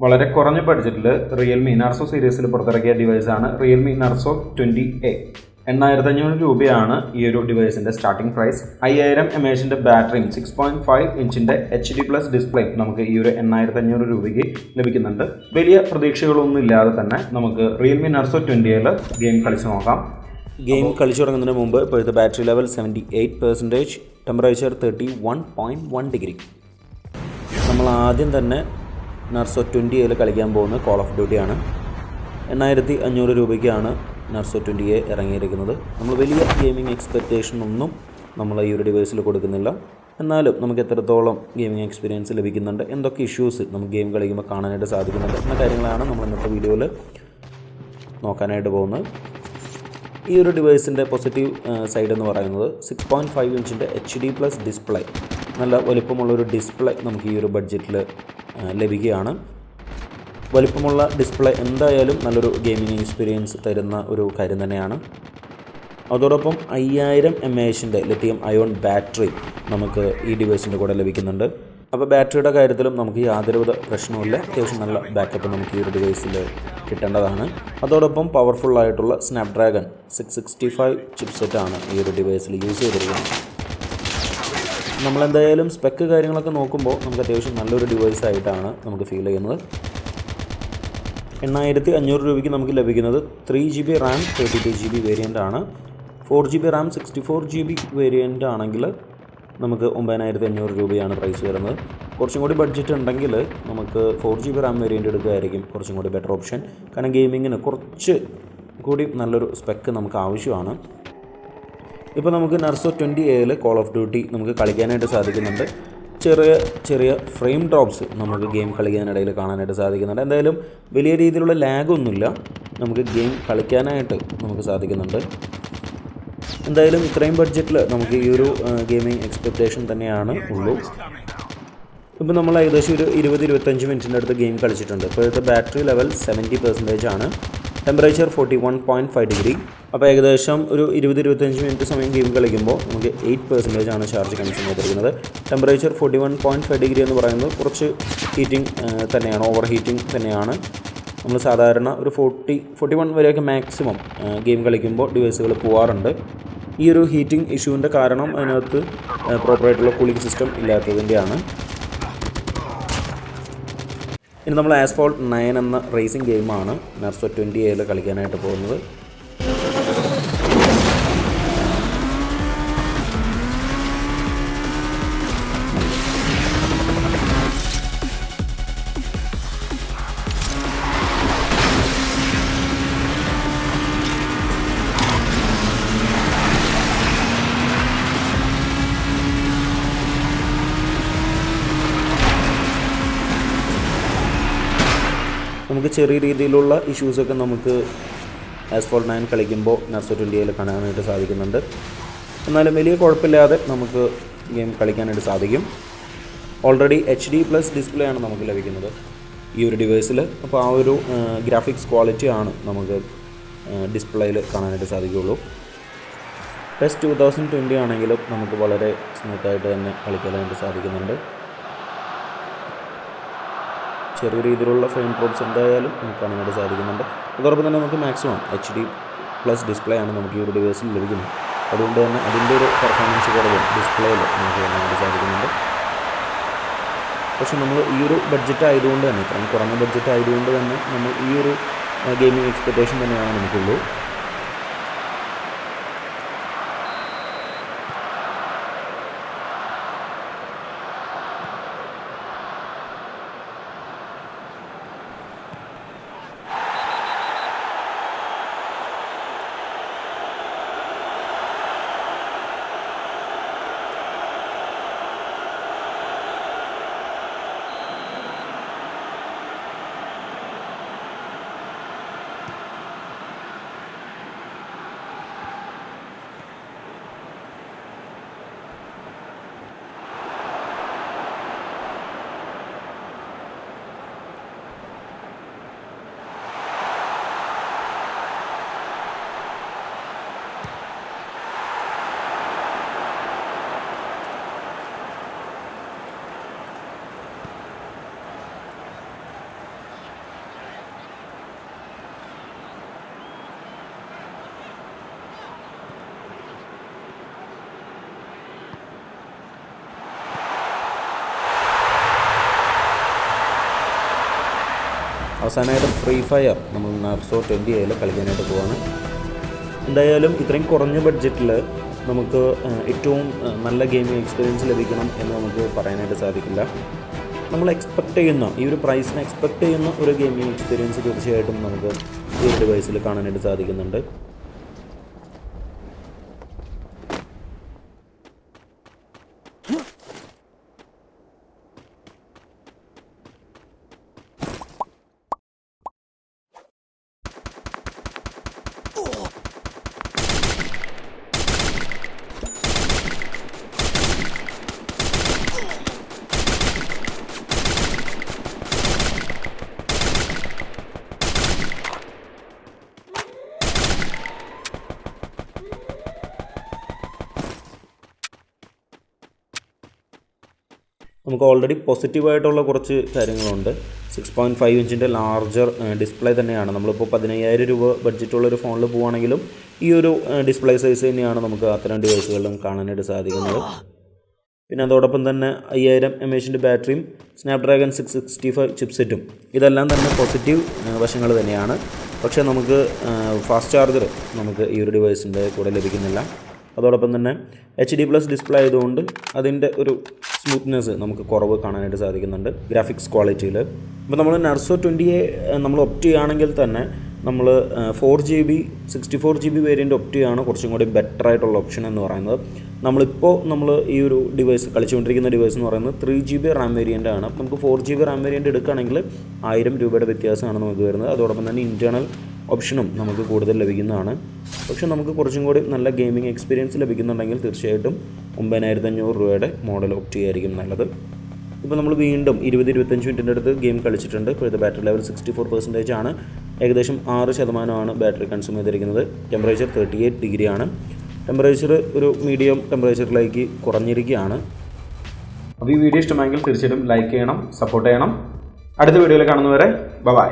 വളരെ കുറഞ്ഞ ബഡ്ജറ്റിൽ റിയൽമി നർസോ സീരീസിൽ പുറത്തിറക്കിയ ഡിവൈസാണ് റിയൽമി നർസോ 20A. 8500 രൂപയാണ് ഈ ഒരു ഡിവൈസിൻ്റെ സ്റ്റാർട്ടിംഗ് പ്രൈസ്. 5000 mAh ബാറ്ററിയും 6.5 ഇഞ്ചിൻ്റെ HD+ ഡിസ്പ്ലേയും നമുക്ക് ഈ ഒരു 8500 രൂപയ്ക്ക് ലഭിക്കുന്നുണ്ട്. വലിയ പ്രതീക്ഷകളൊന്നും ഇല്ലാതെ തന്നെ നമുക്ക് റിയൽമി നർസോ 20Aയിൽ ഗെയിം കളിച്ച് നോക്കാം. ഗെയിം കളിച്ചു തുടങ്ങുന്നതിന് മുമ്പ് ഇപ്പോഴത്തെ ബാറ്ററി ലെവൽ 78%, ടെമ്പറേച്ചർ 31.1 ഡിഗ്രി. നമ്മൾ ആദ്യം തന്നെ നർസോ 20Aയിൽ കളിക്കാൻ പോകുന്ന കോൾ ഓഫ് ഡ്യൂട്ടി ആണ്. 8500 രൂപയ്ക്കാണ് നർസോ 20A ഇറങ്ങിയിരിക്കുന്നത്. നമ്മൾ വലിയ ഗെയിമിംഗ് എക്സ്പെക്റ്റേഷൻ ഒന്നും നമ്മൾ ഈ ഒരു ഡിവൈസിൽ കൊടുക്കുന്നില്ല. എന്നാലും നമുക്ക് എത്രത്തോളം ഗെയിമിംഗ് എക്സ്പീരിയൻസ് ലഭിക്കുന്നുണ്ട്, എന്തൊക്കെ ഇഷ്യൂസ് നമുക്ക് ഗെയിം കളിക്കുമ്പോൾ കാണാനായിട്ട് സാധിക്കുന്നുണ്ട് എന്ന കാര്യങ്ങളാണ് നമ്മൾ ഇന്നത്തെ വീഡിയോയിൽ നോക്കാനായിട്ട് പോകുന്നത്. ഈ ഒരു ഡിവൈസിൻ്റെ പോസിറ്റീവ് സൈഡ് എന്ന് പറയുന്നത് 6.5 ഇഞ്ചിൻ്റെ HD+ ഡിസ്പ്ലേ, നല്ല വലിപ്പമുള്ളൊരു ഡിസ്പ്ലേ നമുക്ക് ഈ ഒരു ബഡ്ജറ്റിൽ ലഭിക്കുകയാണ്. വലിപ്പമുള്ള ഡിസ്പ്ലേ എന്തായാലും നല്ലൊരു ഗെയിമിംഗ് എക്സ്പീരിയൻസ് തരുന്ന ഒരു കാര്യം തന്നെയാണ്. അതോടൊപ്പം 5000 mAh ലിഥിയം അയോൺ ബാറ്ററി നമുക്ക് ഈ ഡിവൈസിൻ്റെ കൂടെ ലഭിക്കുന്നുണ്ട്. അപ്പോൾ ബാറ്ററിയുടെ കാര്യത്തിലും നമുക്ക് യാതൊരുവിധ പ്രശ്നവുമില്ല. അത്യാവശ്യം നല്ല ബാക്കപ്പ് നമുക്ക് ഈ ഒരു ഡിവൈസിൽ കിട്ടേണ്ടതാണ്. അതോടൊപ്പം പവർഫുള്ളായിട്ടുള്ള സ്നാപ്ഡ്രാഗൺ 665 ചിപ്സെറ്റാണ് ഈ ഒരു ഡിവൈസിൽ യൂസ് ചെയ്തിരിക്കുന്നത്. നമ്മളെന്തായാലും സ്പെക്ക് കാര്യങ്ങളൊക്കെ നോക്കുമ്പോൾ നമുക്ക് അത്യാവശ്യം നല്ലൊരു ഡിവൈസായിട്ടാണ് നമുക്ക് ഫീൽ ചെയ്യുന്നത്. 8500 രൂപയ്ക്ക് നമുക്ക് ലഭിക്കുന്നത് 3GB റാം 32GB വേരിയൻ്റ് ആണ്. 4GB റാം 64GB വേരിയൻ്റ് ആണെങ്കിൽ നമുക്ക് 9500 രൂപയാണ് പ്രൈസ് വരുന്നത്. കുറച്ചും കൂടി ബഡ്ജറ്റ് ഉണ്ടെങ്കിൽ നമുക്ക് 4GB റാം വേരിയൻ്റ് എടുക്കുകയായിരിക്കും കുറച്ചും കൂടി ബെറ്റർ ഓപ്ഷൻ. കാരണം ഗെയിമിങ്ങിന് കുറച്ച് കൂടി നല്ലൊരു സ്പെക്ക് നമുക്ക് ആവശ്യമാണ്. ഇപ്പോൾ നമുക്ക് നർസോ 20Aയിൽ കോൾ ഓഫ് ഡ്യൂട്ടി നമുക്ക് കളിക്കാനായിട്ട് സാധിക്കുന്നുണ്ട്. ചെറിയ ചെറിയ ഫ്രെയിം ഡ്രോപ്സ് നമുക്ക് ഗെയിം കളിക്കാനിടയിൽ കാണാനായിട്ട് സാധിക്കുന്നുണ്ട്. എന്തായാലും വലിയ രീതിയിലുള്ള ലാഗൊന്നുമില്ല, നമുക്ക് ഗെയിം കളിക്കാനായിട്ട് നമുക്ക് സാധിക്കുന്നുണ്ട്. എന്തായാലും ഇത്രയും ബഡ്ജറ്റിൽ നമുക്ക് ഈ ഒരു ഗെയിമിംഗ് എക്സ്പെക്റ്റേഷൻ തന്നെയാണ് ഉള്ളൂ. ഇപ്പോൾ നമ്മൾ ഏകദേശം ഒരു 20-25 മിനിറ്റിൻ്റെ അടുത്ത് ഗെയിം കളിച്ചിട്ടുണ്ട്. ഇപ്പോഴത്തെ ബാറ്ററി ലെവൽ 70% ആണ്. Temperature 41.5 degree. അപ്പോൾ ഏകദേശം ഒരു 20-25 മിനിറ്റ് സമയം ഗെയിം കളിക്കുമ്പോൾ നമുക്ക് 8% ആണ് ചാർജ് കൺസ്യൂം ചെയ്തിരിക്കുന്നത്. ടെമ്പറേച്ചർ 41.5 ഡിഗ്രി എന്ന് പറയുന്നത് കുറച്ച് ഹീറ്റിംഗ് തന്നെയാണ്, ഓവർ ഹീറ്റിംഗ് തന്നെയാണ്. നമ്മൾ സാധാരണ ഒരു 41 വരെയൊക്കെ മാക്സിമം ഗെയിം കളിക്കുമ്പോൾ ഡിവൈസുകൾ പോകാറുണ്ട്. ഈ ഒരു ഹീറ്റിംഗ് ഇഷ്യൂവിൻ്റെ കാരണം അതിനകത്ത് പ്രോപ്പറായിട്ടുള്ള കൂളിംഗ് സിസ്റ്റം ഇല്ലാത്തതിൻ്റെയാണ്. ഇനി നമ്മൾ Asphalt9 എന്ന റേസിംഗ് ഗെയിമാണ് നർസോ 20Aയിൽ കളിക്കാനായിട്ട് പോകുന്നത്. നമുക്ക് ചെറിയ രീതിയിലുള്ള ഇഷ്യൂസൊക്കെ നമുക്ക് Asphalt9 കളിക്കുമ്പോൾ നർസോ 20Aയിൽ കാണാനായിട്ട് സാധിക്കുന്നുണ്ട്. എന്നാലും വലിയ കുഴപ്പമില്ലാതെ നമുക്ക് ഗെയിം കളിക്കാനായിട്ട് സാധിക്കും. ഓൾറെഡി HD+ ഡിസ്പ്ലേ ആണ് നമുക്ക് ലഭിക്കുന്നത് ഈ ഒരു ഡിവൈസിൽ. അപ്പോൾ ആ ഒരു ഗ്രാഫിക്സ് ക്വാളിറ്റിയാണ് നമുക്ക് ഡിസ്പ്ലേയിൽ കാണാനായിട്ട് സാധിക്കുകയുള്ളൂ. PESS 2020 ആണെങ്കിലും നമുക്ക് വളരെ സ്മൂത്തായിട്ട് തന്നെ കളിക്കാനായിട്ട് സാധിക്കുന്നുണ്ട്. ചെറിയ രീതിയിലുള്ള ഫ്രെയിം ഡ്രോപ്സ് എന്തായാലും നമുക്ക് കാണാനായിട്ട് സാധിക്കുന്നുണ്ട്. അതോടൊപ്പം തന്നെ നമുക്ക് മാക്സിമം HD+ ഡിസ്പ്ലേ ആണ് നമുക്ക് ഈ ഒരു ഡിവൈസിൽ ലഭിക്കുന്നത്. അതുകൊണ്ട് തന്നെ അതിൻ്റെ ഒരു പെർഫോമൻസ് കുറവ് ഡിസ്പ്ലേയിൽ നമുക്ക് കാണാനായിട്ട് സാധിക്കുന്നുണ്ട്. പക്ഷേ നമ്മൾ ഈ ഒരു ബഡ്ജറ്റ് ആയതുകൊണ്ട് തന്നെ, ഇത്രയും കുറഞ്ഞ ബഡ്ജറ്റ് ആയതുകൊണ്ട് തന്നെ നമ്മൾ ഈ ഒരു ഗെയിമിംഗ് എക്സ്പെക്റ്റേഷൻ തന്നെയാണ് നമുക്കുള്ളൂ. അവസാനമായിട്ട് FreeFire നമ്മൾ Narzo 20A കളിക്കാനായിട്ട് പോവാണ്. എന്തായാലും ഇത്രയും കുറഞ്ഞ ബഡ്ജറ്റിൽ നമുക്ക് ഏറ്റവും നല്ല ഗെയിമിംഗ് എക്സ്പീരിയൻസ് ലഭിക്കണം എന്ന് നമുക്ക് പറയാനായിട്ട് സാധിക്കില്ല. നമ്മൾ എക്സ്പെക്റ്റ് ചെയ്യുന്ന ഈ ഒരു പ്രൈസിന് എക്സ്പെക്റ്റ് ചെയ്യുന്ന ഒരു ഗെയിമിംഗ് എക്സ്പീരിയൻസ് തീർച്ചയായിട്ടും നമുക്ക് ഈ ഒരു ഡിവൈസിൽ കാണാനായിട്ട് സാധിക്കുന്നുണ്ട്. നമുക്ക് ഓൾറെഡി പോസിറ്റീവായിട്ടുള്ള കുറച്ച് കാര്യങ്ങളുണ്ട്. 6.5 ഇഞ്ചിൻ്റെ ലാർജർ ഡിസ്പ്ലേ തന്നെയാണ്. നമ്മളിപ്പോൾ 15,000 രൂപ ബഡ്ജറ്റുള്ളൊരു ഫോണിൽ പോവുകയാണെങ്കിലും ഈ ഒരു ഡിസ്പ്ലേ സൈസ് തന്നെയാണ് നമുക്ക് അത്തരം ഡിവൈസുകളിലും കാണാനായിട്ട് സാധിക്കുന്നത്. പിന്നെ അതോടൊപ്പം തന്നെ 5000 mAh ബാറ്ററിയും Snapdragon 665 ചിപ്സെറ്റും ഇതെല്ലാം തന്നെ പോസിറ്റീവ് വശങ്ങൾ തന്നെയാണ്. പക്ഷേ നമുക്ക് ഫാസ്റ്റ് ചാർജർ നമുക്ക് ഈ ഒരു ഡിവൈസിൻ്റെ കൂടെ ലഭിക്കുന്നില്ല. അതോടൊപ്പം തന്നെ HD+ ഡിസ്പ്ലേ ആയതുകൊണ്ട് അതിൻ്റെ ഒരു സ്മൂത്ത്നെസ് നമുക്ക് കുറവ് കാണാനായിട്ട് സാധിക്കുന്നുണ്ട് ഗ്രാഫിക്സ് ക്വാളിറ്റിയിൽ. ഇപ്പോൾ നമ്മൾ Narzo 20A നമ്മൾ ഒപ്റ്റ് ചെയ്യുകയാണെങ്കിൽ തന്നെ നമ്മൾ 4GB 64GB വേരിയൻ്റ് ഒപ്റ്റ് ചെയ്യുകയാണ് കുറച്ചും കൂടി ബെറ്റർ ആയിട്ടുള്ള ഓപ്ഷൻ എന്ന് പറയുന്നത്. നമ്മളിപ്പോൾ ഈ ഒരു ഡിവൈസ് കളിച്ചുകൊണ്ടിരിക്കുന്ന ഡിവൈസ് എന്ന് പറയുന്നത് 3GB റാം വേരിയൻ്റ് ആണ്. നമുക്ക് 4GB റാം വേരിയൻ്റ് എടുക്കുകയാണെങ്കിൽ 1000 രൂപയുടെ വ്യത്യാസമാണ് നമുക്ക് വരുന്നത്. അതോടൊപ്പം തന്നെ ഇൻറ്റേർണൽ ഓപ്ഷനും നമുക്ക് കൂടുതൽ ലഭിക്കുന്നതാണ്. പക്ഷേ നമുക്ക് കുറച്ചും കൂടി നല്ല ഗെയിമിംഗ് എക്സ്പീരിയൻസ് ലഭിക്കുന്നുണ്ടെങ്കിൽ തീർച്ചയായിട്ടും 9500 രൂപയുടെ മോഡൽ ഓപ്റ്റ് ചെയ്യുമായിരിക്കും നല്ലത്. ഇപ്പോൾ നമ്മൾ വീണ്ടും 20-25 മിനിറ്റിൻ്റെ അടുത്ത് ഗെയിം കളിച്ചിട്ടുണ്ട്. ഇപ്പോഴത്തെ ബാറ്ററി ലെവൽ 64% ആണ്. ഏകദേശം 6% ബാറ്ററി കൺസ്യൂം ചെയ്തിരിക്കുന്നത്. ടെമ്പറേച്ചർ 38 ഡിഗ്രിയാണ്. ടെമ്പറേച്ചർ ഒരു മീഡിയം ടെമ്പറേച്ചറിലേക്ക് കുറഞ്ഞിരിക്കുകയാണ്. അപ്പോൾ ഈ വീഡിയോ ഇഷ്ടമായെങ്കിൽ തീർച്ചയായിട്ടും ലൈക്ക് ചെയ്യണം, സപ്പോർട്ട് ചെയ്യണം. അടുത്ത വീഡിയോയിൽ കാണുന്നവരെ ബൈ.